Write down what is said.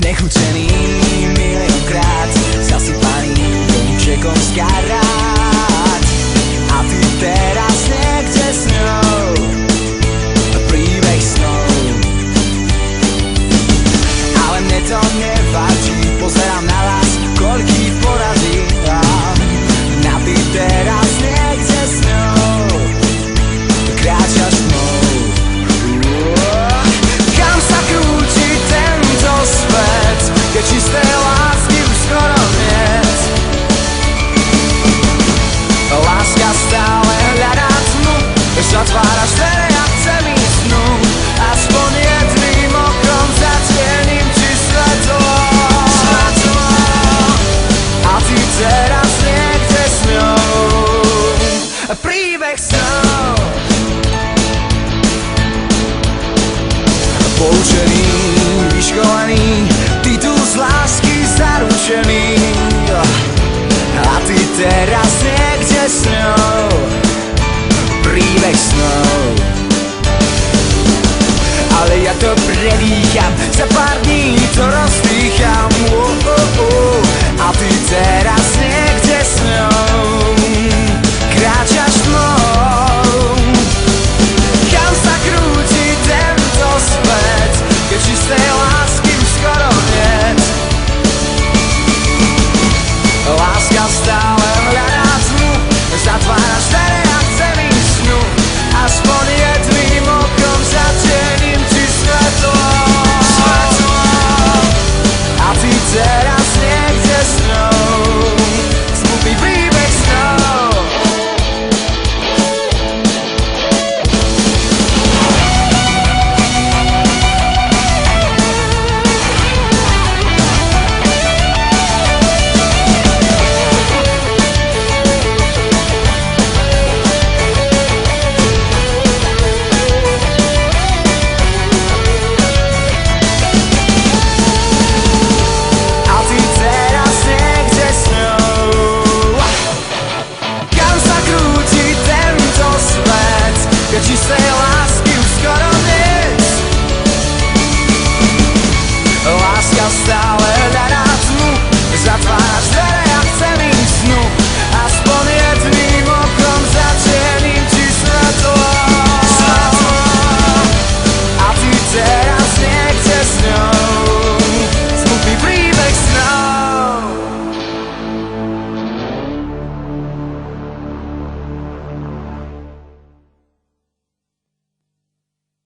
znechutený miliónkrát, zasypaný domčekom z karát. A ty teraz niekde s ňou, príbeh snov. Ale mne to nevadí, pozerám na vás, koľký porazím. A ty teraz niekde s ňou, kráčaš tmou. Kam sa krúti tento svet, keď čisté lásky už skoro niet. Láska stále hľadá tmu, zatváraš dvere a chcem ísť dnu. Aspoň jedným okom zatiením ti svetlo. A ty teraz niekde s ňou, príbeh snov. Poučený, vyškolený, titul z lásky zaručený. A ty teraz niekde s ňou, príbeh snov. Ale ja to predýcham, za pár dní to rozdýcham.